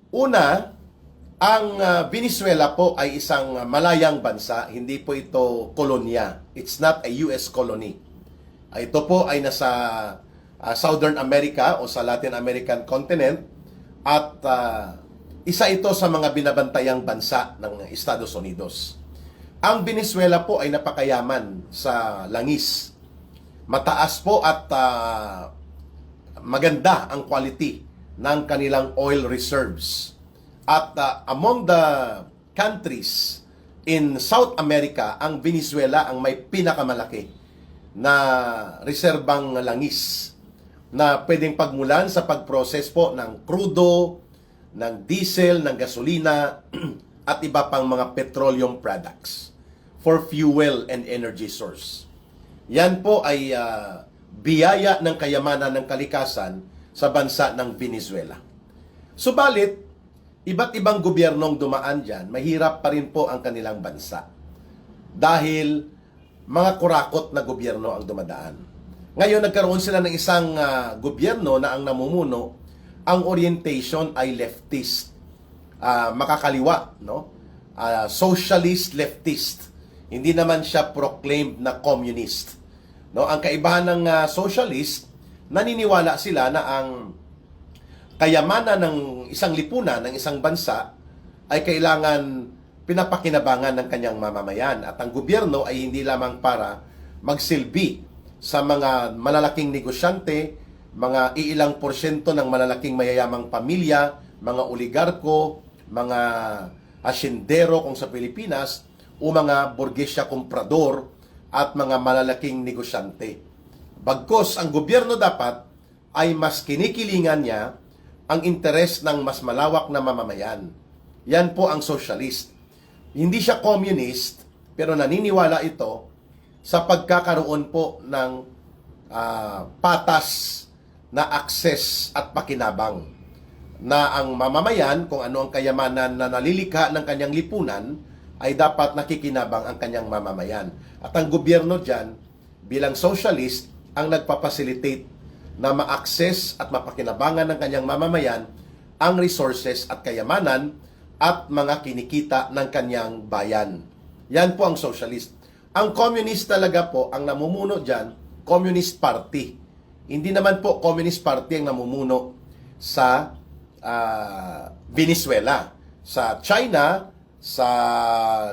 Una, ang Venezuela po ay isang malayang bansa, hindi po ito kolonya. It's not a US colony. Ito po ay nasa Southern America o sa Latin American continent at isa ito sa mga binabantayang bansa ng Estados Unidos. Ang Venezuela po ay napakayaman sa langis. Mataas po at maganda ang quality ng kanilang oil reserves. At among the countries in South America, ang Venezuela ang may pinakamalaki na reserbang langis na pwedeng pagmulan sa pag-process po ng crudo, ng diesel, ng gasolina, at iba pang mga petroleum products for fuel and energy source. Yan po ay biyaya ng kayamanan ng kalikasan sa bansa ng Venezuela. Subalit, iba't ibang gobyernong dumaan dyan, mahirap pa rin po ang kanilang bansa. Dahil mga kurakot na gobyerno ang dumadaan. Ngayon, nagkaroon sila ng isang gobyerno na ang namumuno, ang orientation ay leftist. Makakaliwa, no? Socialist leftist. Hindi naman siya proclaimed na communist. No, ang kaibahan ng socialist, naniniwala sila na ang kayamanan ng isang lipunan, ng isang bansa, ay kailangan pinapakinabangan ng kanyang mamamayan. At ang gobyerno ay hindi lamang para magsilbi sa mga malalaking negosyante, mga iilang porsyento ng malalaking mayayamang pamilya, mga oligarko, mga asyendero kung sa Pilipinas, o mga burgesya komprador at mga malalaking negosyante. Bagkus, ang gobyerno dapat ay mas kinikilingan niya ang interes ng mas malawak na mamamayan. Yan po ang socialist. Hindi siya communist, pero naniniwala ito sa pagkakaroon po ng patas na akses at pakinabang na ang mamamayan, kung ano ang kayamanan na nalilikha ng kanyang lipunan, ay dapat nakikinabang ang kanyang mamamayan. At ang gobyerno dyan, bilang socialist, ang nagpapacilitate na ma-access at mapakinabangan ng kanyang mamamayan ang resources at kayamanan at mga kinikita ng kanyang bayan. Yan po ang socialist. Ang communist talaga po, ang namumuno dyan, Communist Party. Hindi naman po Communist Party ang namumuno sa Venezuela. Sa China, sa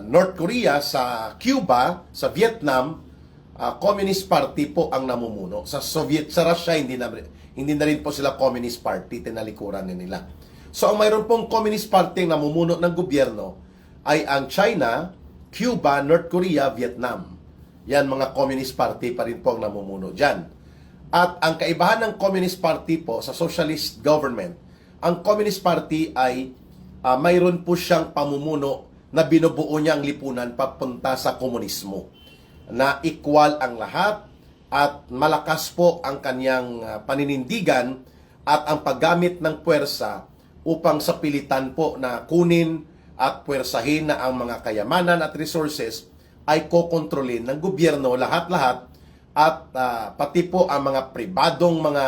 North Korea, sa Cuba, sa Vietnam, Communist Party po ang namumuno. Sa Russia, hindi na rin po sila Communist Party, tinalikuran nila. So, ang mayroon pong Communist Party ang namumuno ng gobyerno ay ang China, Cuba, North Korea, Vietnam. Yan, mga Communist Party pa rin po ang namumuno dyan. At ang kaibahan ng Communist Party po sa socialist government, ang Communist Party ay mayroon po siyang pamumuno na binubuo niya ang lipunan papunta sa komunismo. Na equal ang lahat at malakas po ang kanyang paninindigan at ang paggamit ng puwersa upang sa pilitan po na kunin at puwersahin na ang mga kayamanan at resources ay kokontrolin ng gobyerno lahat-lahat at pati po ang mga pribadong mga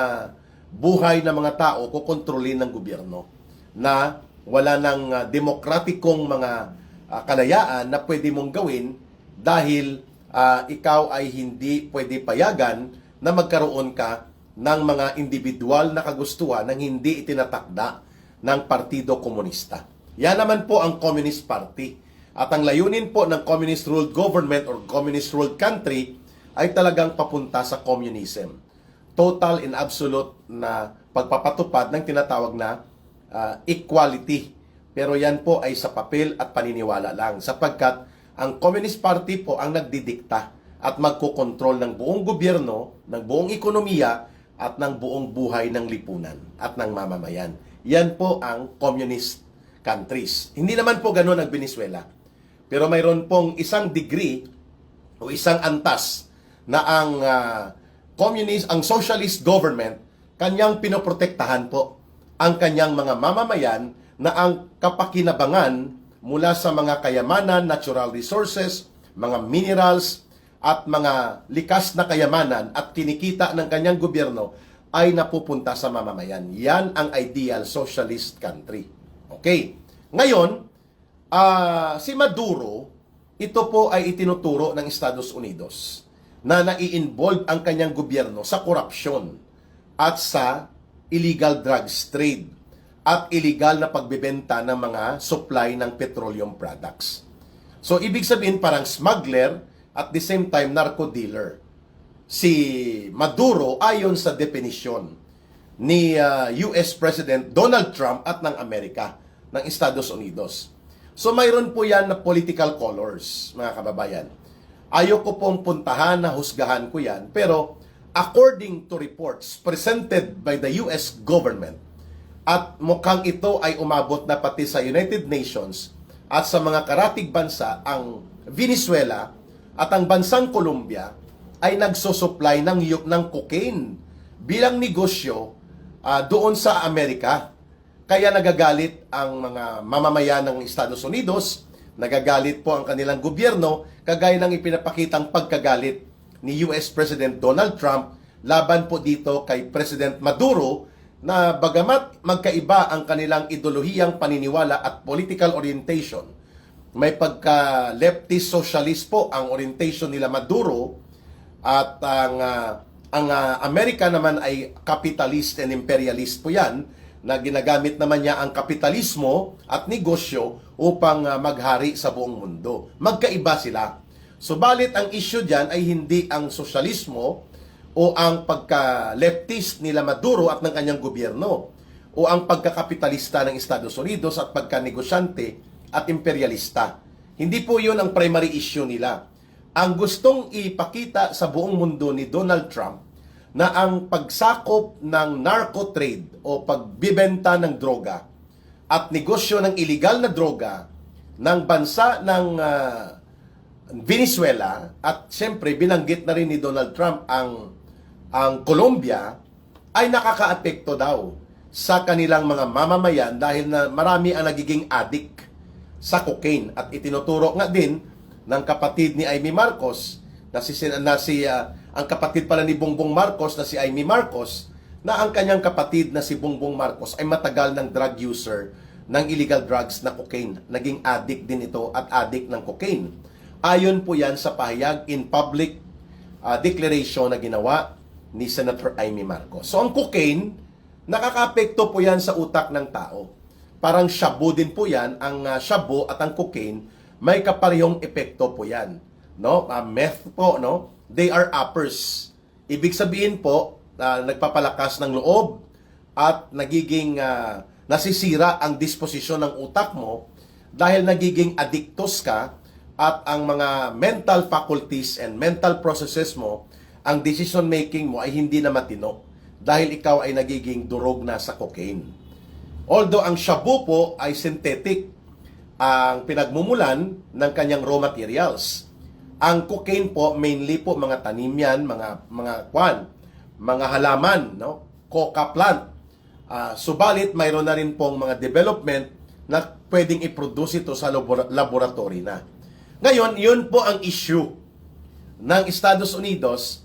buhay ng mga tao kokontrolin ng gobyerno na wala ng demokratikong mga kalayaan na pwede mong gawin dahil ikaw ay hindi pwede payagan na magkaroon ka ng mga individual na kagustuhan ng hindi itinatakda ng Partido Komunista. Yan naman po ang Communist Party. At ang layunin po ng communist-ruled government or communist-ruled country ay talagang papunta sa communism. Total and absolute na pagpapatupad ng tinatawag na equality. Pero yan po ay sa papel at paniniwala lang sapagkat ang Communist Party po ang nagdidikta at magkokontrol ng buong gobyerno, ng buong ekonomiya at ng buong buhay ng lipunan at ng mamamayan. Yan po ang communist countries. Hindi naman po ganoon ang Venezuela. Pero mayroon pong isang degree o isang antas na ang socialist government kanyang pinoprotektahan po ang kanyang mga mamamayan na ang kapakinabangan mula sa mga kayamanan, natural resources, mga minerals, at mga likas na kayamanan at kinikita ng kanyang gobyerno ay napupunta sa mamamayan. Yan ang ideal socialist country. Okay. Ngayon, si Maduro, ito po ay itinuturo ng Estados Unidos na nai-involve ang kanyang gobyerno sa korupsyon at sa illegal drugs trade at illegal na pagbebenta ng mga supply ng petroleum products. So, ibig sabihin parang smuggler at the same time narco dealer. Si Maduro ayon sa definition ni US President Donald Trump at ng Amerika, ng Estados Unidos. So mayroon po yan na political colors, mga kababayan. Ayoko pong puntahan na husgahan ko yan, pero according to reports presented by the US government, at mukhang ito ay umabot na pati sa United Nations at sa mga karatig bansa, ang Venezuela at ang bansang Colombia ay nagsusupply ng cocaine bilang negosyo doon sa Amerika. Kaya nagagalit ang mga mamamayan ng Estados Unidos, nagagalit po ang kanilang gobyerno, kagaya ng ipinapakitang pagkagalit ni US President Donald Trump laban po dito kay President Maduro, na bagamat magkaiba ang kanilang ideolohiyang paniniwala at political orientation, may pagka-leftist socialist po ang orientation nila Maduro, at ang Amerika naman ay capitalist and imperialist po yan, na ginagamit naman niya ang kapitalismo at negosyo upang maghari sa buong mundo. Magkaiba sila. Subalit ang issue diyan ay hindi ang sosyalismo o ang pagka-leftist nila Maduro at ng kanyang gobyerno, o ang pagkakapitalista ng Estados Unidos at pagka-negosyante at imperialista. Hindi po yun ang primary issue nila. Ang gustong ipakita sa buong mundo ni Donald Trump na ang pagsakop ng narco trade o pagbibenta ng droga at negosyo ng illegal na droga ng bansa ng Venezuela, at siyempre binanggit na rin ni Donald Trump ang Colombia, ay nakakaapekto daw sa kanilang mga mamamayan dahil na marami ang nagiging addict sa cocaine. At itinuturo nga din ng kapatid ni Amy Marcos ang kapatid pala ni Bongbong Marcos na si Amy Marcos, na ang kanyang kapatid na si Bongbong Marcos ay matagal ng drug user ng illegal drugs na cocaine. Naging addict din ito at addict ng cocaine. Ayon po yan sa pahayag in public declaration na ginawa ni Senator Amy Marcos. So ang cocaine, nakakaapekto po yan sa utak ng tao. Parang shabu din po yan. Ang shabu at ang cocaine, may kaparehong epekto po yan. No? Meth po, no? They are uppers. Ibig sabihin po, nagpapalakas ng loob at nagiging nasisira ang disposisyon ng utak mo dahil nagiging addictos ka, at ang mga mental faculties and mental processes mo, ang decision making mo ay hindi na matino dahil ikaw ay nagiging durog na sa cocaine. Although ang shabu po ay synthetic, ang pinagmumulan ng kanyang raw materials. Ang cocaine po, mainly po mga tanim yan, mga halaman, no? Coca plant. Subalit, mayroon na rin pong mga development na pwedeng i-produce ito sa laboratory na. Ngayon, yun po ang issue ng Estados Unidos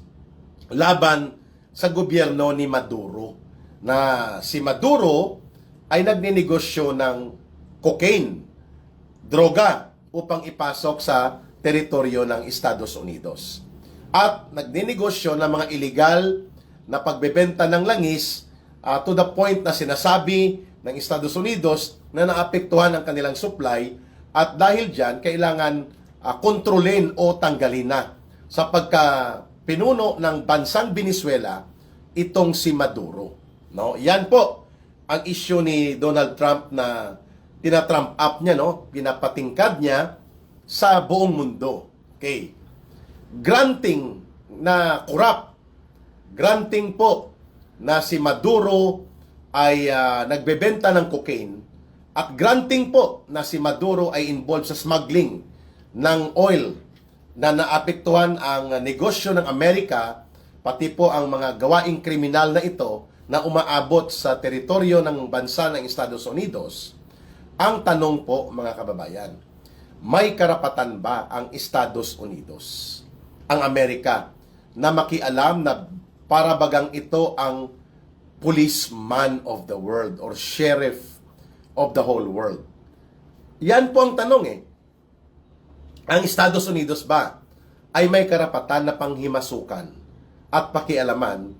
laban sa gobyerno ni Maduro. Na si Maduro ay nagninegosyo ng cocaine, droga, upang ipasok sa teritoryo ng Estados Unidos. At nagninegosyo ng mga illegal na pagbebenta ng langis to the point na sinasabi ng Estados Unidos na naapektuhan ang kanilang supply, at dahil dyan, kailangan kontrolin o tanggalin na sa pagka-pinuno ng bansang Venezuela itong si Maduro. No? Yan po ang issue ni Donald Trump na tina-trump up niya, no? Pinapatingkad niya sa buong mundo. Okay. Granting na corrupt, granting po na si Maduro ay nagbebenta ng cocaine, at granting po na si Maduro ay involved sa smuggling ng oil na naapektuhan ang negosyo ng Amerika, pati po ang mga gawaing kriminal na ito na umaabot sa teritoryo ng bansa ng Estados Unidos. Ang tanong po, mga kababayan, may karapatan ba ang Estados Unidos, ang Amerika, na makialam na para bagang ito ang policeman of the world or sheriff of the whole world. Yan po ang tanong eh. Ang Estados Unidos ba ay may karapatan na panghimasukan at pakialaman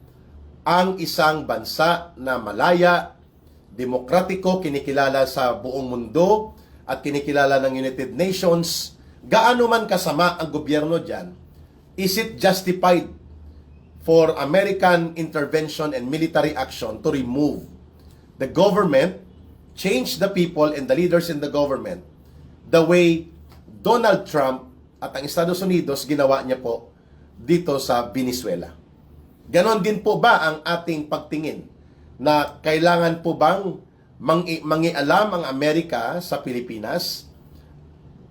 ang isang bansa na malaya, demokratiko, kinikilala sa buong mundo at kinikilala ng United Nations? Gaano man kasama ang gobyerno dyan, is it justified for American intervention and military action to remove the government, change the people and the leaders in the government the way Donald Trump at ang Estados Unidos ginawa niya po dito sa Venezuela? Ganon din po ba ang ating pagtingin na kailangan po bang mangialam ang Amerika sa Pilipinas?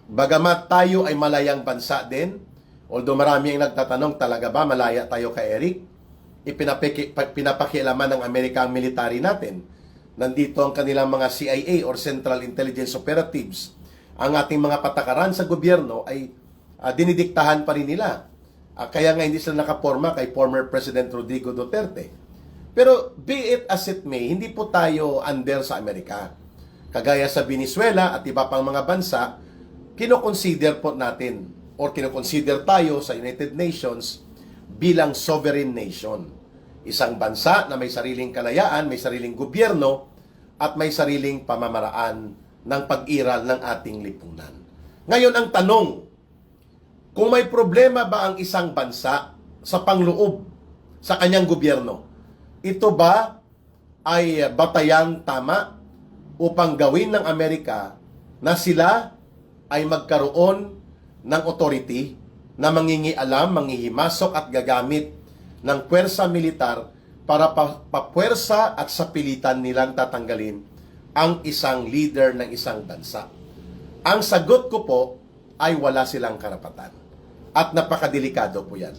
Bagamat tayo ay malayang bansa din, although marami ang nagtatanong, talaga ba malaya tayo kay Eric? Pinapakialaman ng Amerika ang military natin. Nandito ang kanilang mga CIA or Central Intelligence Operatives. Ang ating mga patakaran sa gobyerno ay dinidiktahan pa rin nila. Kaya nga hindi sila nakaporma kay former President Rodrigo Duterte. Pero be it as it may, hindi po tayo under sa Amerika. Kagaya sa Venezuela at iba pang mga bansa, kinoconsider po natin or kinoconsider tayo sa United Nations bilang sovereign nation. Isang bansa na may sariling kalayaan, may sariling gobyerno, at may sariling pamamaraan ng pag-iral ng ating lipunan. Ngayon ang tanong, kung may problema ba ang isang bansa sa pangloob sa kanyang gobyerno, ito ba ay batayang tama upang gawin ng Amerika na sila ay magkaroon ng authority na mangingialam, manghihimasok at gagamit ng puwersa militar para papuwersa at sa pilitan nilang tatanggalin ang isang leader ng isang bansa? Ang sagot ko po ay wala silang karapatan. At napakadelikado po yan.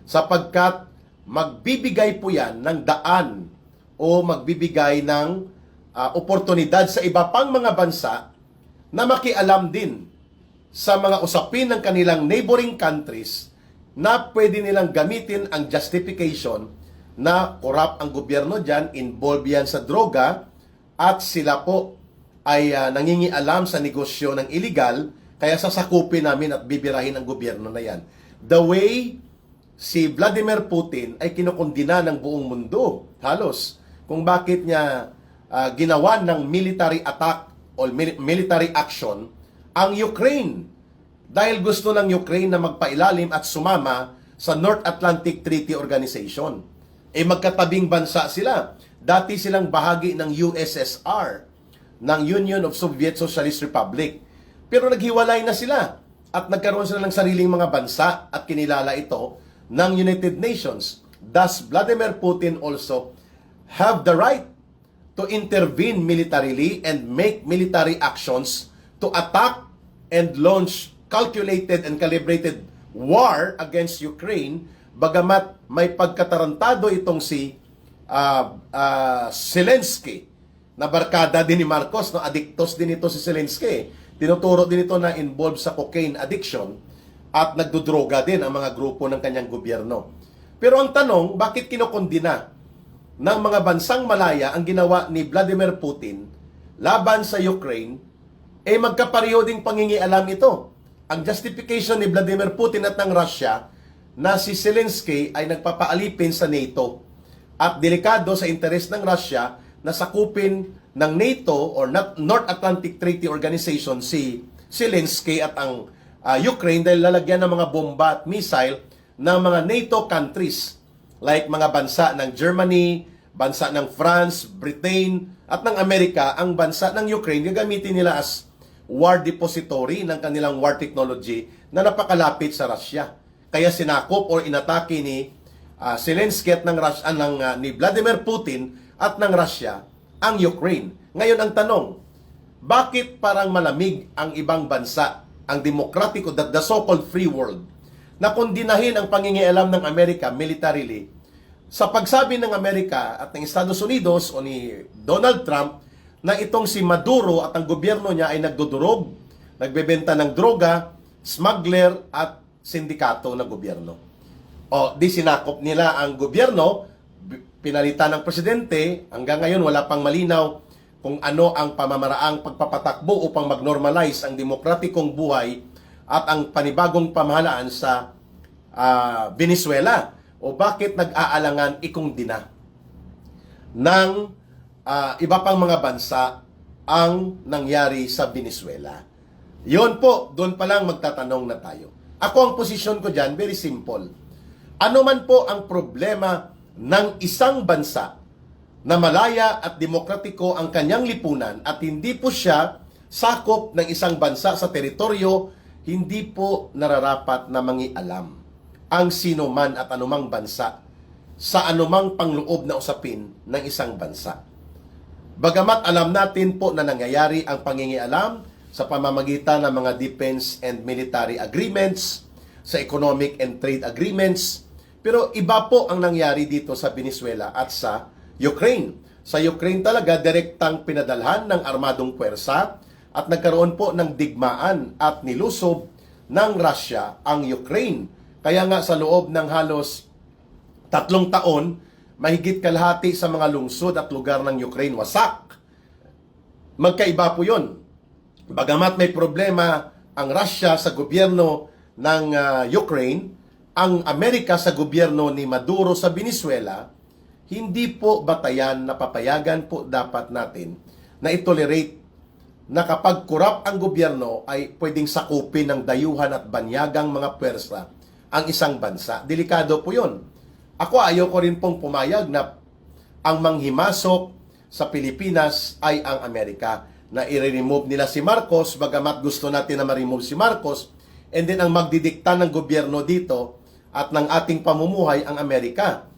Sapagkat magbibigay po yan ng daan o magbibigay ng oportunidad sa iba pang mga bansa na makialam din sa mga usapin ng kanilang neighboring countries na pwede nilang gamitin ang justification na corrupt ang gobyerno dyan, involved yan sa droga, at sila po ay nangingialam sa negosyo ng illegal, kaya sasakupin namin at bibirahin ang gobyerno na yan. The way si Vladimir Putin ay kinukundina ng buong mundo, halos, kung bakit niya ginawa ng military attack o military action ang Ukraine, dahil gusto ng Ukraine na magpailalim at sumama sa North Atlantic Treaty Organization. Magkatabing bansa sila. Dati silang bahagi ng USSR, ng Union of Soviet Socialist Republic. Pero naghiwalay na sila at nagkaroon sila ng sariling mga bansa at kinilala ito ng United Nations. Thus, Vladimir Putin also have the right to intervene militarily and make military actions to attack and launch calculated and calibrated war against Ukraine, bagamat may pagkatarantado itong si Zelensky, na barkada din ni Marcos, no? Adiktos din ito si Zelensky. Tinuturo din ito na involved sa cocaine addiction at nagdudroga din ang mga grupo ng kanyang gobyerno. Pero ang tanong, bakit kinokondina ng mga bansang malaya ang ginawa ni Vladimir Putin laban sa Ukraine? Magkapareho ding pangingialam ito. Ang justification ni Vladimir Putin at ng Russia na si Zelensky ay nagpapaalipin sa NATO at delikado sa interes ng Russia na sakupin ng NATO or North Atlantic Treaty Organization si Zelensky at ang Ukraine dahil lalagyan ng mga bomba at missile ng mga NATO countries like mga bansa ng Germany, bansa ng France, Britain at ng Amerika. Ang bansa ng Ukraine gagamitin nila as war depository ng kanilang war technology na napakalapit sa Russia. Kaya sinakop o inatake ni Zelensky at ni Vladimir Putin at ng Russia ang Ukraine. Ngayon ang tanong, bakit parang malamig ang ibang bansa, ang demokratiko, the so-called free world, na kondinahin ang pangingialam ng Amerika militarily sa pagsabi ng Amerika at ng Estados Unidos o ni Donald Trump na itong si Maduro at ang gobyerno niya ay nagdudurog, nagbebenta ng droga, smuggler at sindikato ng gobyerno. Di sinakop nila ang gobyerno, pinalitan ng presidente, hanggang ngayon wala pang malinaw kung ano ang pamamaraang pagpapatakbo upang mag-normalize ang demokratikong buhay at ang panibagong pamahalaan sa Venezuela, o bakit nag-aalangan ikungdina ng iba pang mga bansa ang nangyari sa Venezuela. Yon po, doon pa lang magtatanong na tayo. Ako, ang posisyon ko dyan, very simple. Ano man po ang problema ng isang bansa na malaya at demokratiko ang kanyang lipunan at hindi po siya sakop ng isang bansa sa teritoryo, hindi po nararapat na mangialam ang sino man at anumang bansa sa anumang pangloob na usapin ng isang bansa. Bagamat alam natin po na nangyayari ang pangingialam sa pamamagitan ng mga defense and military agreements, sa economic and trade agreements, pero iba po ang nangyari dito sa Venezuela at sa Ukraine. Sa Ukraine talaga, direktang pinadalhan ng armadong puwersa at nagkaroon po ng digmaan at nilusob ng Russia ang Ukraine. Kaya nga sa loob ng halos 3 taon, mahigit kalahati sa mga lungsod at lugar ng Ukraine wasak. Magkaiba po yun. Bagamat may problema ang Russia sa gobyerno ng Ukraine, ang Amerika sa gobyerno ni Maduro sa Venezuela, hindi po batayan na papayagan po dapat natin na itolerate na kapag kurap ang gobyerno ay pwedeng sakupin ng dayuhan at banyagang mga pwersa ang isang bansa. Delikado po yun. Ako, ayoko rin pong pumayag na ang manghimasok sa Pilipinas ay ang Amerika, na i-remove nila si Marcos, bagamat gusto natin na ma-remove si Marcos, and then ang magdidikta ng gobyerno dito at ng ating pamumuhay ang Amerika.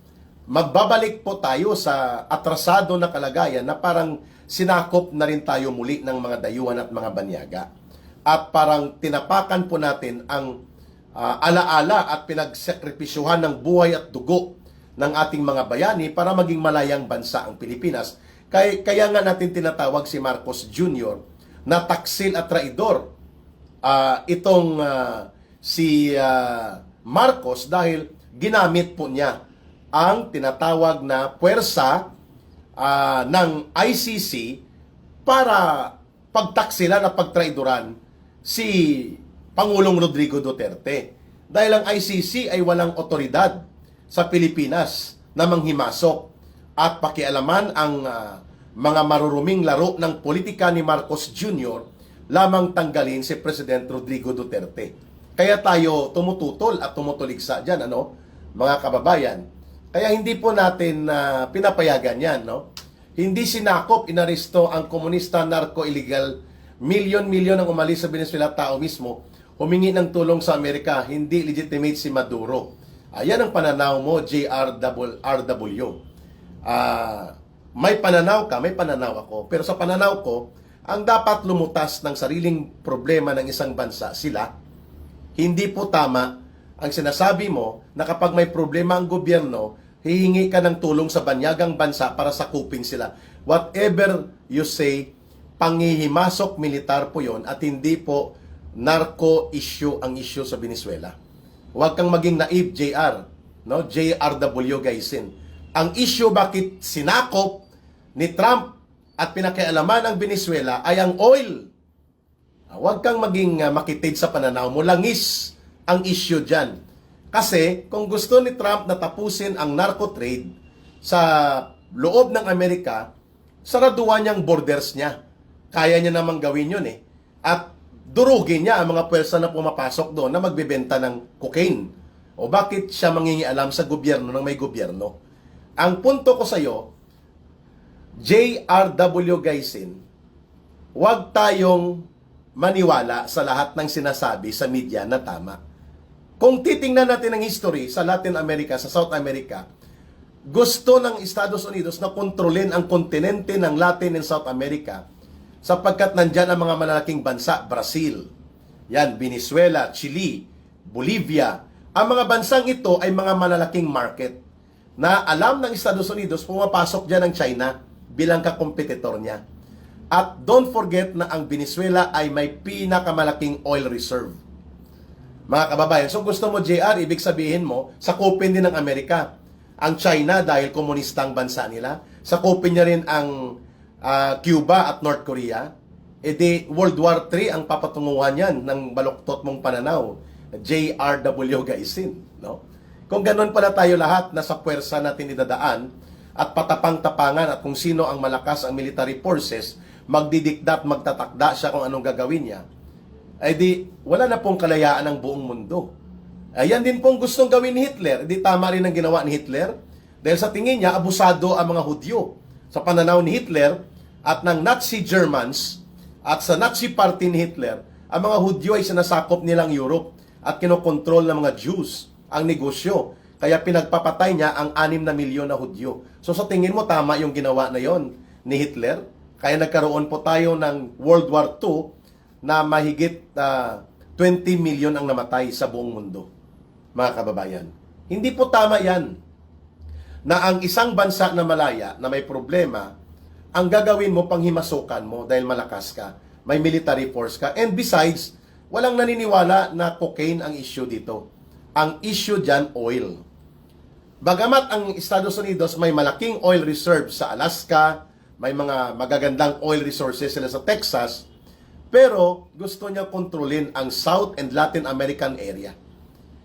Magbabalik po tayo sa atrasado na kalagayan na parang sinakop na rin tayo muli ng mga dayuhan at mga banyaga. At parang tinapakan po natin ang alaala at pinagsakripisyuhan ng buhay at dugo ng ating mga bayani para maging malayang bansa ang Pilipinas. Kaya nga natin tinatawag si Marcos Jr. na taksil at traidor. Si Marcos dahil ginamit po niya ang tinatawag na puwersa ng ICC para pagtaksilan at pagtraidoran si Pangulong Rodrigo Duterte. Dahil ang ICC ay walang otoridad sa Pilipinas na manghimasok at pakialaman ang mga maruruming laro ng politika ni Marcos Jr. lamang tanggalin si President Rodrigo Duterte. Kaya tayo tumututol at tumutuligsa dyan, mga kababayan. Kaya hindi po natin pinapayagan yan, Hindi sinakop, inaresto ang komunista, narco-illegal, milyon-milyon ang umalis sa Venezuela, tao mismo, humingi ng tulong sa Amerika, hindi legitimate si Maduro. Yan ang pananaw mo, JRW. May pananaw ka, may pananaw ako. Pero sa pananaw ko, ang dapat lumutas ng sariling problema ng isang bansa, sila. Hindi po tama ang sinasabi mo na kapag may problema ang gobyerno, hihingi ka ng tulong sa banyagang bansa para sakupin sila. Whatever you say, panghihimasok militar po yon at hindi po narco issue ang issue sa Venezuela. Huwag kang maging naive, JRW gaysin. Ang issue bakit sinakop ni Trump at pinakialaman ng Venezuela ay ang oil. Huwag kang maging makitid sa pananaw mo. Langis ang issue dyan. Kasi kung gusto ni Trump na tapusin ang narco trade sa loob ng Amerika, saraduan niyang borders niya. Kaya niya namang gawin yun At durugin niya ang mga pwersa na pumapasok doon na magbebenta ng cocaine. O bakit siya mangingialam sa gobyerno ng may gobyerno? Ang punto ko sa iyo, JRW gaysin, huwag tayong maniwala sa lahat ng sinasabi sa media na tama. Kung titingnan natin ang history sa Latin America, sa South America, gusto ng Estados Unidos na kontrolin ang kontinente ng Latin and South America sapagkat nandyan ang mga malalaking bansa, Brazil, Venezuela, Chile, Bolivia. Ang mga bansang ito ay mga malalaking market na alam ng Estados Unidos pumapasok dyan ang China bilang kakompetitor niya. At don't forget na ang Venezuela ay may pinakamalaking oil reserve. Mga kababayan, so gusto mo JR, ibig sabihin mo, sakupin din ng Amerika ang China dahil komunista ang bansa nila. Sakupin niya rin ang Cuba at North Korea, di World War III ang papatunguhan yan ng baluktot mong pananaw, J.R.W. Gaisin. No? Kung ganun pala tayo lahat, nasa puwersa natin idadaan at patapang-tapangan at kung sino ang malakas ang military forces, magdidikda at magtatakda siya kung anong gagawin niya, ay di wala na pong kalayaan ng buong mundo. Ayan din pong gustong gawin ni Hitler. Di tama rin ang ginawa ni Hitler dahil sa tingin niya, abusado ang mga Hudyo. Sa pananaw ni Hitler at ng Nazi Germans at sa Nazi Party ni Hitler, ang mga Hudyo ay sinasakop nilang Europe at kinokontrol ng mga Jews ang negosyo. Kaya pinagpapatay niya ang 6 na milyon na Hudyo. So sa tingin mo, tama yung ginawa na yon ni Hitler? Kaya nagkaroon po tayo ng World War II na mahigit 20 million ang namatay sa buong mundo, mga kababayan. Hindi po tama yan na ang isang bansa na malaya, na may problema, ang gagawin mo panghimasukan mo dahil malakas ka, may military force ka, and besides, walang naniniwala na cocaine ang issue dito. Ang issue dyan, oil. Bagamat ang Estados Unidos may malaking oil reserve sa Alaska, may mga magagandang oil resources sila sa Texas, pero gusto niya kontrolin ang South and Latin American area.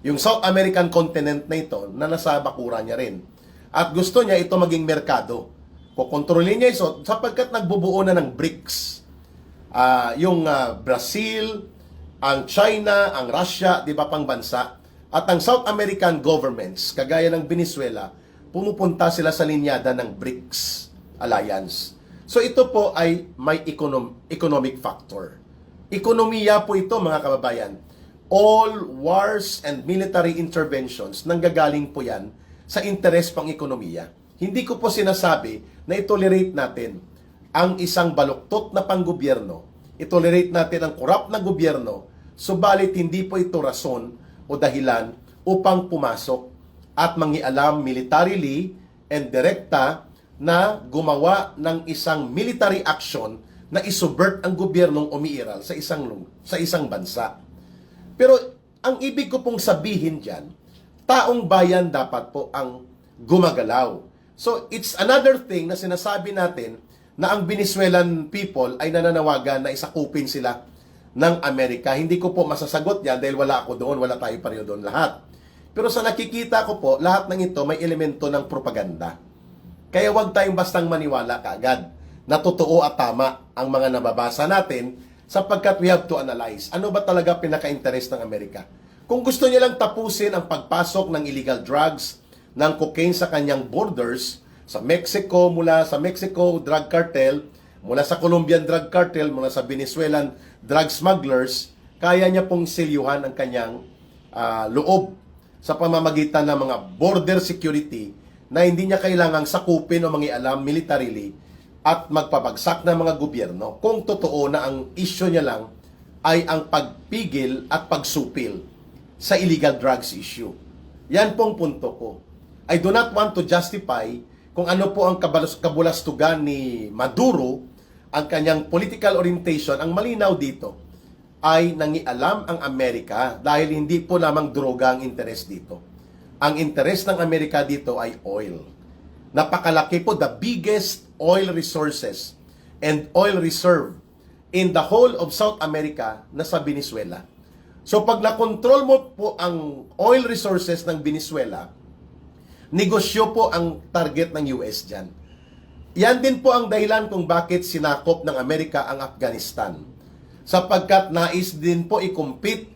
Yung South American continent na ito, na nasa bakura niya rin. At gusto niya ito maging merkado. Kukontrolin niya ito sapagkat nagbubuo na ng BRICS. Yung Brazil, ang China, ang Russia, di ba pang bansa, at ang South American governments, kagaya ng Venezuela, pumupunta sila sa linyada ng BRICS Alliance. So ito po ay may economic factor. Ekonomiya po ito, mga kababayan. All wars and military interventions, nanggagaling po yan sa interes pang ekonomiya. Hindi ko po sinasabi na itolerate natin ang isang baluktot na panggobyerno, itolerate natin ang korap na gobyerno, subalit hindi po ito rason o dahilan upang pumasok at mangialam militarily and direkta na gumawa ng isang military action na isubvert ang gobyernong umiiral sa isang bansa. Pero ang ibig ko pong sabihin diyan, taong bayan dapat po ang gumagalaw. So it's another thing na sinasabi natin na ang Venezuelan people ay nananawagan na isakupin sila ng Amerika. Hindi ko po masasagot yan dahil wala ako doon, wala tayo pareho doon lahat. Pero sa nakikita ko po, lahat ng ito may elemento ng propaganda. Kaya huwag tayong bastang maniwala kaagad na totoo at tama ang mga nababasa natin sapagkat we have to analyze. Ano ba talaga pinaka-interest ng Amerika? Kung gusto niya lang tapusin ang pagpasok ng illegal drugs, ng cocaine sa kanyang borders, sa Mexico, mula sa Mexico drug cartel, mula sa Colombian drug cartel, mula sa Venezuelan drug smugglers, kaya niya pong silyuhan ang kanyang loob sa pamamagitan ng mga border security na hindi niya kailangang sakupin o mangialam militarily at magpabagsak ng mga gobyerno kung totoo na ang issue niya lang ay ang pagpigil at pagsupil sa illegal drugs issue. Yan pong punto ko. I do not want to justify kung ano po ang kabulastugan ni Maduro, ang kanyang political orientation. Ang malinaw dito ay nangialam ang Amerika dahil hindi po lamang droga ang interest dito. Ang interest ng Amerika dito ay oil. Napakalaki po, the biggest oil resources and oil reserve in the whole of South America na sa Venezuela. So pag nakontrol mo po ang oil resources ng Venezuela, negosyo po ang target ng US dyan. Yan din po ang dahilan kung bakit sinakop ng Amerika ang Afghanistan. Sapagkat nais din po i-compete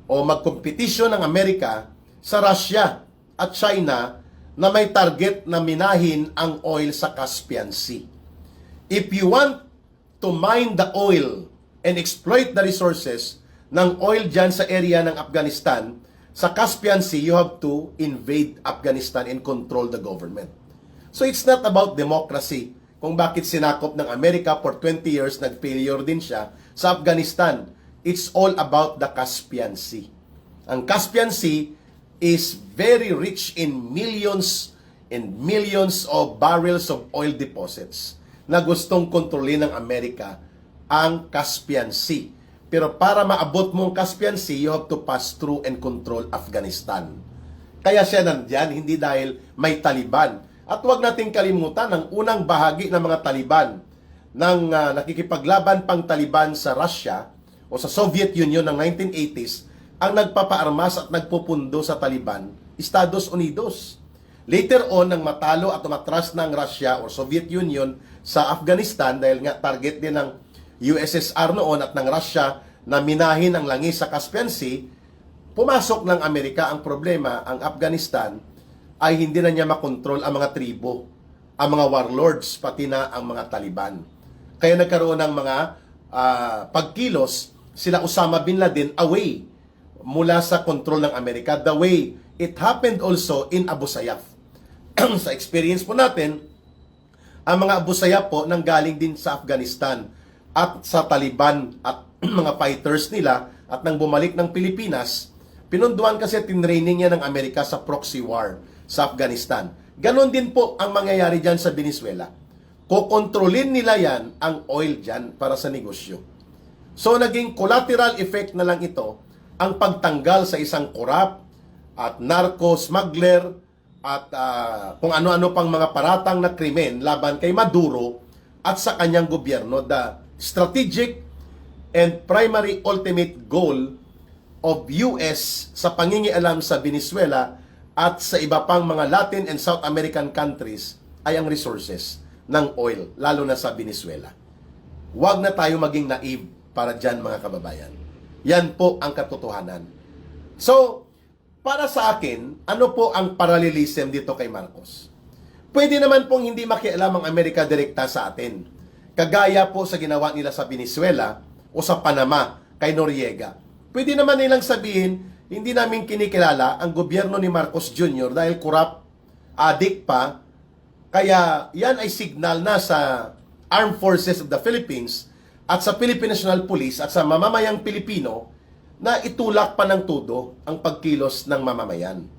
o magkompetisyon ng Amerika sa Russia at China na may target na minahin ang oil sa Caspian Sea. If you want to mine the oil and exploit the resources ng oil dyan sa area ng Afghanistan, sa Caspian Sea, you have to invade Afghanistan and control the government. So it's not about democracy. Kung bakit sinakop ng Amerika for 20 years, nag-failure din siya sa Afghanistan. It's all about the Caspian Sea. Ang Caspian Sea is very rich in millions and millions of barrels of oil deposits na gustong kontrolin ng Amerika ang Caspian Sea. Pero para maabot mo ang Caspian Sea, you have to pass through and control Afghanistan. Kaya siya nandyan, hindi dahil may Taliban. At huwag nating kalimutan ang unang bahagi ng mga Taliban ng nakikipaglaban pang Taliban sa Russia o sa Soviet Union ng 1980s, ang nagpapaarmas at nagpupundo sa Taliban, Estados Unidos. Later on, nang matalo at umatras ng Russia o Soviet Union sa Afghanistan, dahil nga target din ng USSR noon at ng Russia na minahin ang langis sa Caspian Sea, pumasok ng Amerika. Ang problema, ang Afghanistan ay hindi na niya makontrol ang mga tribo, ang mga warlords, pati na ang mga Taliban. Kaya nagkaroon ng mga pagkilos sila Osama Bin Laden away mula sa kontrol ng Amerika, the way it happened also in Abu Sayyaf. Sa experience po natin, ang mga Abu Sayyaf po nanggaling din sa Afghanistan at sa Taliban at mga fighters nila, at nang bumalik ng Pilipinas, pinunduan kasi tinraining niya ng Amerika sa proxy war sa Afghanistan. Ganon din po ang mangyayari dyan sa Venezuela. Kokontrolin nila yan, ang oil dyan para sa negosyo. So naging collateral effect na lang ito ang pagtanggal sa isang korap at narco smuggler at kung ano-ano pang mga paratang na krimen laban kay Maduro at sa kanyang gobyerno. The strategic and primary ultimate goal of US sa pangingialam sa Venezuela at sa iba pang mga Latin and South American countries ay ang resources ng oil, lalo na sa Venezuela. Huwag na tayo maging naive para dyan, mga kababayan. Yan po ang katotohanan. So, para sa akin, ano po ang parallelism dito kay Marcos? Pwede naman pong hindi makialam ang Amerika direkta sa atin. Kagaya po sa ginawa nila sa Venezuela o sa Panama kay Noriega. Pwede naman nilang sabihin, hindi namin kinikilala ang gobyerno ni Marcos Jr. dahil corrupt, addict pa. Kaya yan ay signal na sa Armed Forces of the Philippines at sa Philippine National Police at sa mamamayang Pilipino na itulak pa ng todo ang pagkilos ng mamamayan.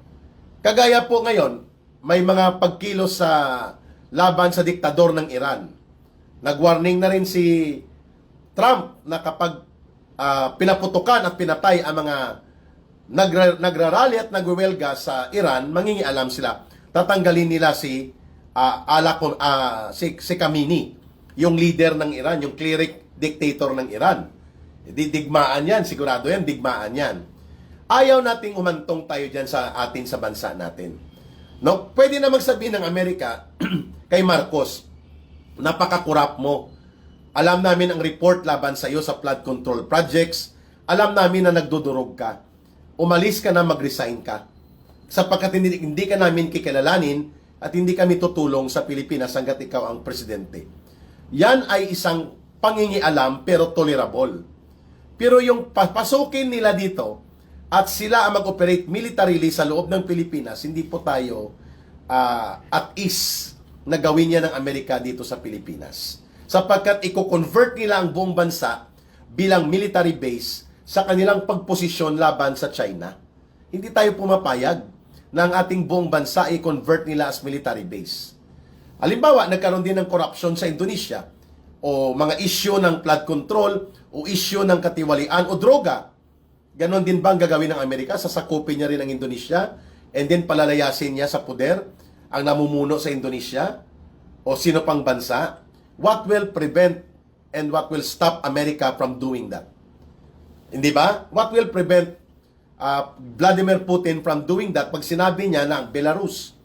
Kagaya po ngayon, may mga pagkilos sa laban sa diktador ng Iran. Nag-warning na rin si Trump na kapag pinaputukan at pinatay ang mga nagrarally at nagwewelga sa Iran, mangingialam sila. Tatanggalin nila si Khamenei, yung leader ng Iran, yung cleric dictator ng Iran. Digmaan yan, sigurado yan, digmaan yan. Ayaw nating umantong tayo dyan sa atin, sa bansa natin. No? Pwede na magsabihin ng Amerika kay Marcos, napaka-kurap mo. Alam namin ang report laban sa iyo sa flood control projects. Alam namin na nagdudurog ka. Umalis ka na, mag-resign ka. Sapagkat hindi ka namin kikilalanin at hindi kami tutulong sa Pilipinas hanggat ikaw ang presidente. Yan ay isang pangingialam pero tolerable. Pero yung papasukin nila dito at sila ang mag-operate militarily sa loob ng Pilipinas, hindi po tayo at ease na gawin niya ng Amerika dito sa Pilipinas. Sapagkat i-convert nila ang buong bansa bilang military base sa kanilang pagposisyon laban sa China. Hindi tayo pumapayag na ang ating buong bansa i-convert nila as military base. Halimbawa, nagkaroon din ng corruption sa Indonesia o mga issue ng flood control o issue ng katiwalian o droga. Ganon din bang gagawin ng Amerika? Sasakupin niya rin ang Indonesia and then palalayasin niya sa poder ang namumuno sa Indonesia o sino pang bansa? What will prevent and what will stop America from doing that? Hindi ba? What will prevent Vladimir Putin from doing that pag sinabi niya na ang Belarus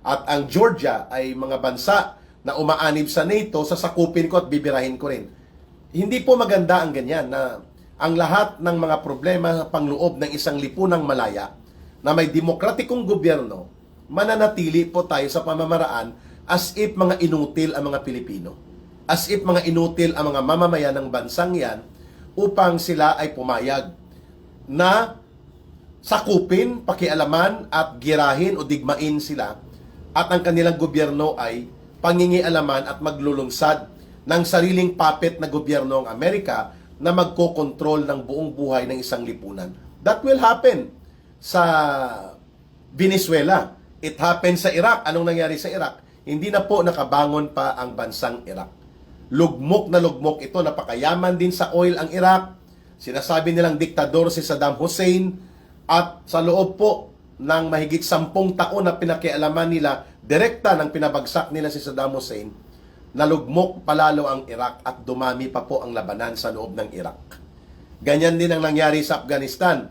at ang Georgia ay mga bansa na umaanib sa NATO, sasakupin ko at bibirahin ko rin. Hindi po maganda ang ganyan na ang lahat ng mga problema pangloob ng isang lipunang malaya na may demokratikong gobyerno, mananatili po tayo sa pamamaraan as if mga inutil ang mga Pilipino. As if mga inutil ang mga mamamayan ng bansang yan upang sila ay pumayag na sakupin, pakialaman at girahin o digmain sila at ang kanilang gobyerno ay pangingialaman at maglulungsad ng sariling puppet na gobyerno ng Amerika na magkokontrol ng buong buhay ng isang lipunan. That will happen sa Venezuela. It happened sa Iraq. Anong nangyari sa Iraq? Hindi na po nakabangon pa ang bansang Iraq. Lugmok na lugmok ito. Napakayaman din sa oil ang Iraq. Sinasabi nilang diktador si Saddam Hussein at sa loob po ng mahigit 10 taon na pinakialaman nila, direkta ng pinabagsak nila si Saddam Hussein, nalugmok palalo ang Iraq at dumami pa po ang labanan sa loob ng Iraq. Ganyan din ang nangyari sa Afghanistan.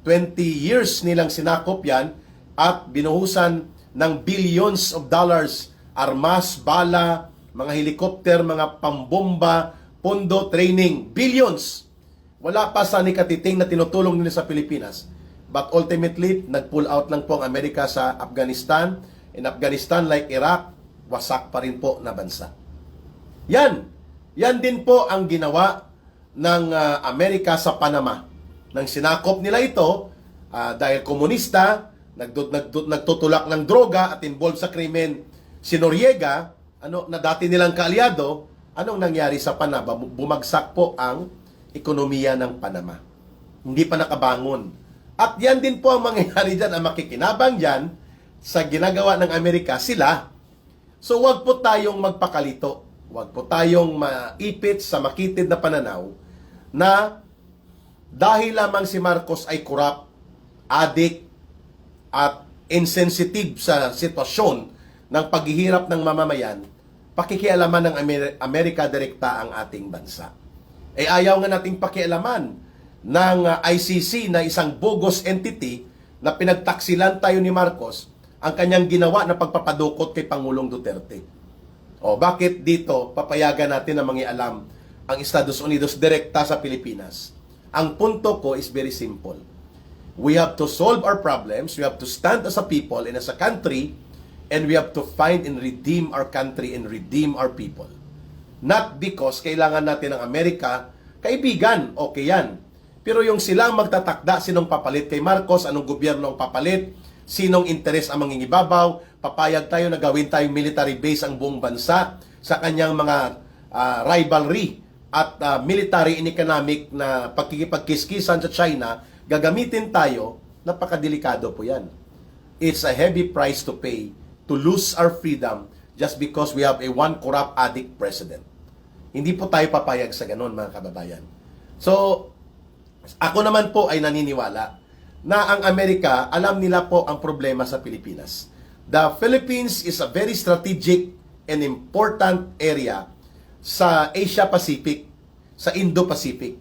20 years nilang sinakop yan at binuhusan ng billions of dollars, armas, bala, mga helikopter, mga pambomba, pondo, training, billions. Wala pa sa nikatiting na tinutulong nila sa Pilipinas. But ultimately, nag-pull out lang po ang Amerika sa Afghanistan. In Afghanistan, like Iraq, wasak pa rin po na bansa. Yan din po ang ginawa ng Amerika sa Panama. Nang sinakop nila ito, dahil komunista, nagtutulak ng droga at involved sa krimen si Noriega, na dati nilang kaalyado, anong nangyari sa Panama? Bumagsak po ang ekonomiya ng Panama. Hindi pa nakabangon. At yan din po ang mangyayari dyan, ang makikinabang dyan sa ginagawa ng Amerika, sila. So wag po tayong magpakalito. Wag po tayong maipit sa makitid na pananaw na dahil lamang si Marcos ay corrupt, addict, at insensitive sa sitwasyon ng paghihirap ng mamamayan, pakikialaman ng Amerika direkta ang ating bansa. Ayaw nga nating pakialaman ng ICC na isang bogus entity na pinagtaksilan tayo ni Marcos ang kanyang ginawa na pagpapadukot kay Pangulong Duterte. Bakit dito papayagan natin na mangialam ang Estados Unidos direkta sa Pilipinas? Ang punto ko is very simple. We have to solve our problems, we have to stand as a people and as a country, and we have to find and redeem our country and redeem our people. Not because kailangan natin ng Amerika, kaibigan, okay yan. Pero yung silang magtatakda, sinong papalit kay Marcos, anong gobyerno ang papalit, sinong interes ang mangingibabaw, papayag tayo na gawin tayong military base ang buong bansa sa kanyang mga rivalry at military and economic na pagkikipagkiskisan sa China, gagamitin tayo, napakadelikado po yan. It's a heavy price to pay to lose our freedom just because we have a one corrupt addict president. Hindi po tayo papayag sa ganun, mga kababayan. So, ako naman po ay naniniwala na ang Amerika, alam nila po ang problema sa Pilipinas. The Philippines is a very strategic and important area sa Asia-Pacific, sa Indo-Pacific.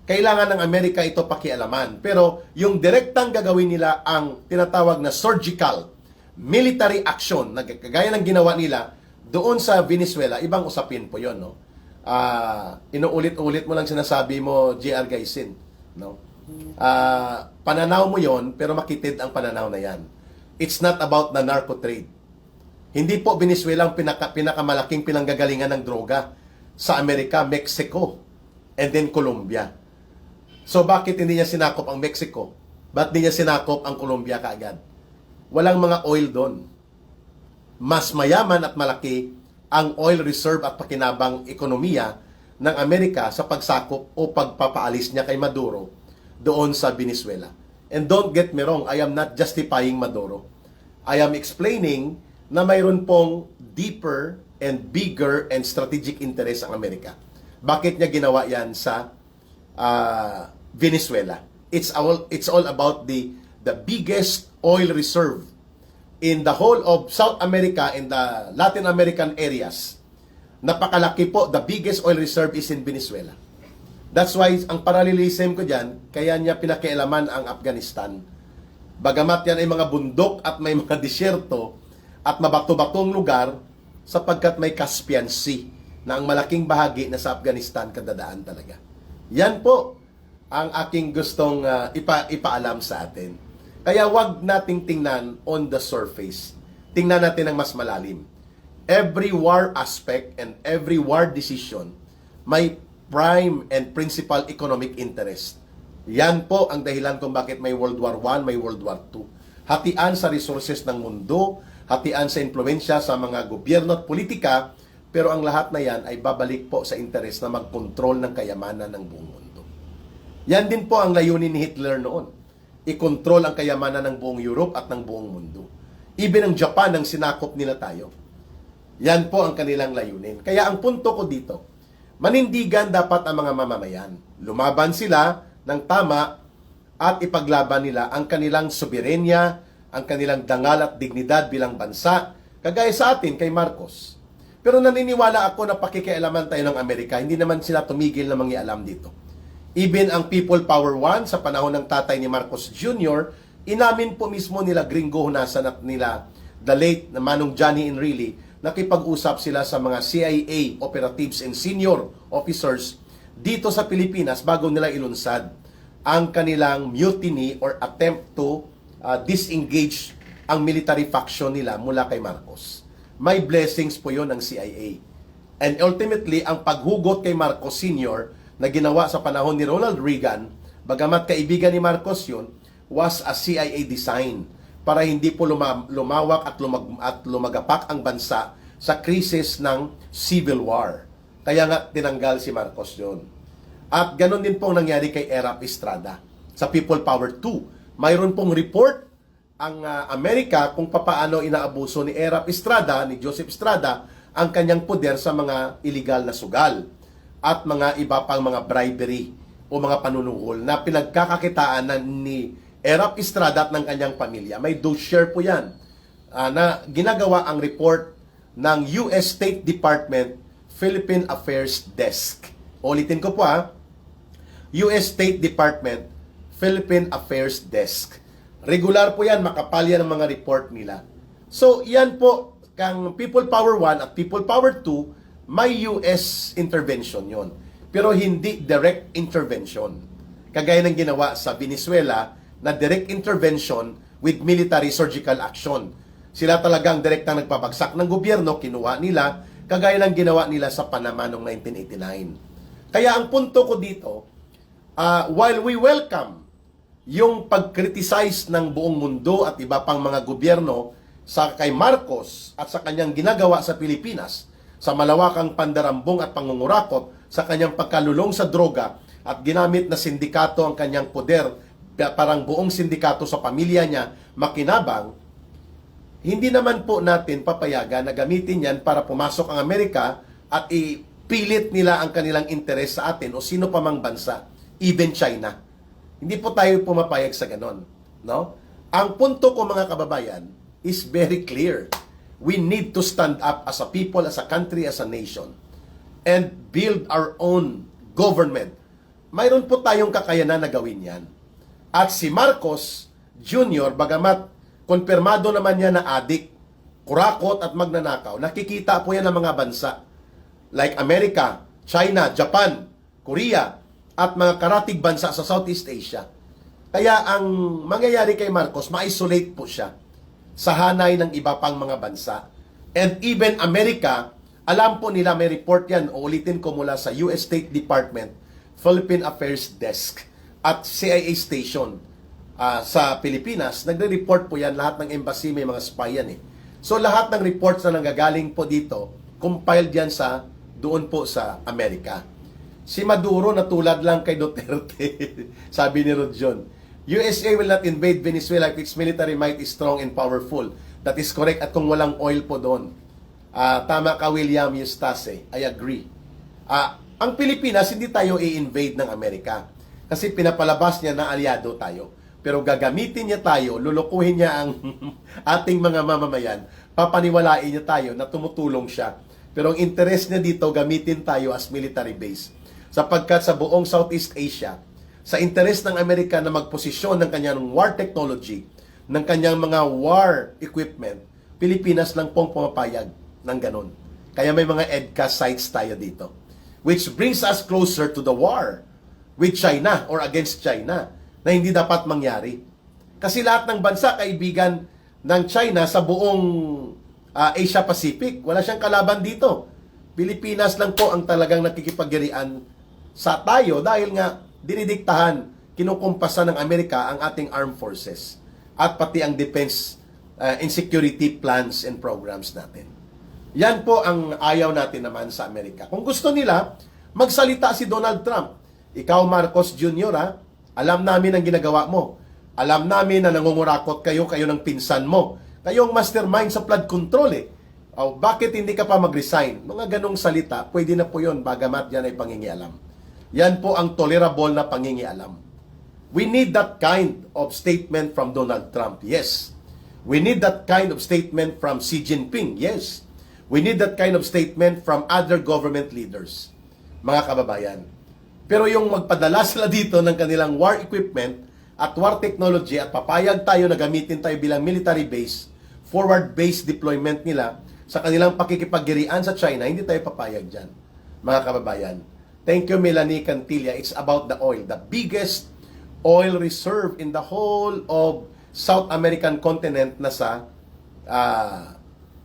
Kailangan ng Amerika ito pakialaman. Pero yung direktang gagawin nila ang tinatawag na surgical military action, na kagaya ng ginawa nila doon sa Venezuela, ibang usapin po yun, no? Inuulit-ulit mo lang sinasabi mo, J.R. Gaisin, no? Pananaw mo yon, pero makitid ang pananaw na yan. It's not about the narco trade. Hindi po Venezuela ang pinakamalaking pinanggagalingan ng droga sa Amerika, Mexico, and then Colombia. So bakit hindi niya sinakop ang Mexico? Ba't hindi niya sinakop ang Colombia kaagad? Walang mga oil doon. Mas mayaman at malaki ang oil reserve at pakinabang ekonomiya ng Amerika sa pagsakop o pagpapaalis niya kay Maduro doon sa Venezuela. And don't get me wrong, I am not justifying Maduro. I am explaining na mayroon pong deeper and bigger and strategic interest ang Amerika. Bakit niya ginawa yan sa Venezuela? It's all about the biggest oil reserve in the whole of South America and the Latin American areas. Napakalaki po, the biggest oil reserve is in Venezuela. That's why, ang parallelism ko dyan, kaya niya pinakialaman ang Afghanistan. Bagamat yan ay mga bundok at may mga disyerto at mabato-batong lugar, sapagkat may Caspian Sea na ang malaking bahagi na sa Afghanistan kadadaan talaga. Yan po ang aking gustong ipaalam sa atin. Kaya wag nating tingnan on the surface. Tingnan natin ang mas malalim. Every war aspect and every war decision may prime and principal economic interest. Yan po ang dahilan kung bakit may World War I, may World War II. Hatian sa resources ng mundo, hatian sa impluensya sa mga gobyerno at politika, pero ang lahat na yan ay babalik po sa interes na magkontrol ng kayamanan ng buong mundo. Yan din po ang layunin ni Hitler noon. I-control ang kayamanan ng buong Europe at ng buong mundo. Even ang Japan ang sinakop nila tayo. Yan po ang kanilang layunin. Kaya ang punto ko dito, manindigan dapat ang mga mamamayan. Lumaban sila ng tama at ipaglaban nila ang kanilang soberenya, ang kanilang dangal at dignidad bilang bansa, kagaya sa atin kay Marcos. Pero naniniwala ako na pakikialaman tayo ng Amerika, hindi naman sila tumigil na mangialam dito. Even ang People Power One sa panahon ng tatay ni Marcos Jr., inamin po mismo nila Gringo Hunasan at nila the late na Manong Johnny Enrile, nakipag-usap sila sa mga CIA operatives and senior officers dito sa Pilipinas bago nila ilunsad ang kanilang mutiny or attempt to disengage ang military faction nila mula kay Marcos. May blessings po yon ng CIA. And ultimately, ang paghugot kay Marcos Sr. na ginawa sa panahon ni Ronald Reagan, bagamat kaibigan ni Marcos yun, was a CIA design para hindi po lumawak at lumagapak ang bansa sa krisis ng Civil War. Kaya nga tinanggal si Marcos yun. At ganon din pong nangyari kay Erap Estrada sa People Power 2. Mayroon pong report ang Amerika kung papaano inaabuso ni Erap Estrada, ni Joseph Estrada, ang kanyang poder sa mga illegal na sugal at mga iba pang mga bribery o mga panunuhol na pinagkakakitaan ni Erap Estrada at ng kanyang pamilya. May dossier po yan na ginagawa ang report ng US State Department Philippine Affairs Desk. Ulitin ko po US State Department Philippine Affairs Desk. Regular po yan, makapal yan ang mga report nila. So, yan po, kang People Power 1 at People Power 2, may US intervention yon, pero hindi direct intervention. Kagaya ng ginawa sa Venezuela na direct intervention with military surgical action. Sila talagang direktang nagpabagsak ng gobyerno, kinuha nila, kagaya ng ginawa nila sa Panama noong 1989. Kaya ang punto ko dito, while we welcome yung pag-criticize ng buong mundo at iba pang mga gobyerno sa kay Marcos at sa kanyang ginagawa sa Pilipinas, sa malawakang pandarambong at pangungurakot, sa kanyang pagkalulong sa droga at ginamit na sindikato ang kanyang poder, parang buong sindikato sa pamilya niya makinabang, hindi naman po natin papayagan na gamitin yan para pumasok ang Amerika at ipilit nila ang kanilang interes sa atin o sino pa mang bansa, even China. Hindi po tayo pumapayag sa ganon. No? Ang punto ko mga kababayan is very clear. We need to stand up as a people, as a country, as a nation, and build our own government. Mayroon po tayong kakayanan na gawin yan. At si Marcos Jr., bagamat konfirmado naman niya na adik, kurakot at magnanakaw, nakikita po yan ng mga bansa like Amerika, China, Japan, Korea, at mga karatig bansa sa Southeast Asia. Kaya ang mangyayari kay Marcos, ma-isolate po siya sa hanay ng iba pang mga bansa. And even Amerika, alam po nila, may report yan, ulitin ko mula sa US State Department, Philippine Affairs Desk, at CIA station sa Pilipinas, nagre-report po yan, lahat ng embassy may mga spy yan . So lahat ng reports na nanggagaling po dito, compiled yan sa doon po sa Amerika. Si Maduro na tulad lang kay Duterte, sabi ni Rod John, USA will not invade Venezuela if its military might is strong and powerful. That is correct. At kung walang oil po doon, tama ka William Eustace, I agree. Ang Pilipinas, hindi tayo i-invade ng Amerika. Kasi pinapalabas niya na aliado tayo. Pero gagamitin niya tayo, lulukuhin niya ang ating mga mamamayan, papaniwalain niya tayo na tumutulong siya. Pero ang interest niya dito, gamitin tayo as military base. Sapagkat sa buong Southeast Asia, sa interest ng Amerika na magposisyon ng kanyang war technology, ng kanyang mga war equipment, Pilipinas lang pong pumapayag ng ganon. Kaya may mga EDCA sites tayo dito. Which brings us closer to the war with China or against China na hindi dapat mangyari. Kasi lahat ng bansa, kaibigan ng China sa buong Asia Pacific, wala siyang kalaban dito. Pilipinas lang po ang talagang nakikipaggirian sa tayo dahil nga dinidiktahan, kinukumpasan ng Amerika ang ating armed forces at pati ang defense and security plans and programs natin. Yan po ang ayaw natin naman sa Amerika. Kung gusto nila, magsalita si Donald Trump. Ikaw, Marcos Jr., alam namin ang ginagawa mo. Alam namin na nangungurakot kayo ng pinsan mo. Kayong mastermind sa flood control . Bakit hindi ka pa mag-resign? Mga ganong salita, pwede na po yun, bagamat yan ay pangingialam. Yan po ang tolerable na pangingialam. We need that kind of statement from Donald Trump, yes. We need that kind of statement from Xi Jinping, yes. We need that kind of statement from other government leaders, mga kababayan. Pero yung magpadala sila dito ng kanilang war equipment at war technology at papayag tayo na gamitin tayo bilang military base, forward-based deployment nila sa kanilang pakikipaggirian sa China, hindi tayo papayag dyan, mga kababayan. Thank you, Melanie Cantilla. It's about the oil. The biggest oil reserve in the whole of South American continent na sa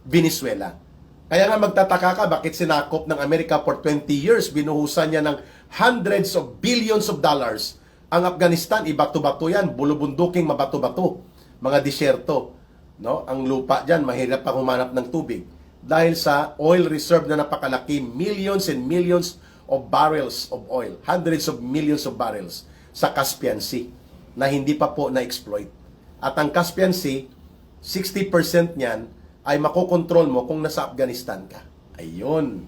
Venezuela. Kaya nga magtataka ka bakit sinakop ng Amerika for 20 years, binuhusan niya ng hundreds of billions of dollars ang Afghanistan. Ibato-bato yan, bulubunduking mabato-bato, mga disyerto. No? Ang lupa dyan, mahirap pa humanap ng tubig. Dahil sa oil reserve na napakalaki, millions and millions of barrels of oil, hundreds of millions of barrels sa Caspian Sea na hindi pa po na-exploit. At ang Caspian Sea, 60% niyan ay makokontrol mo kung nasa Afghanistan ka. Ayun.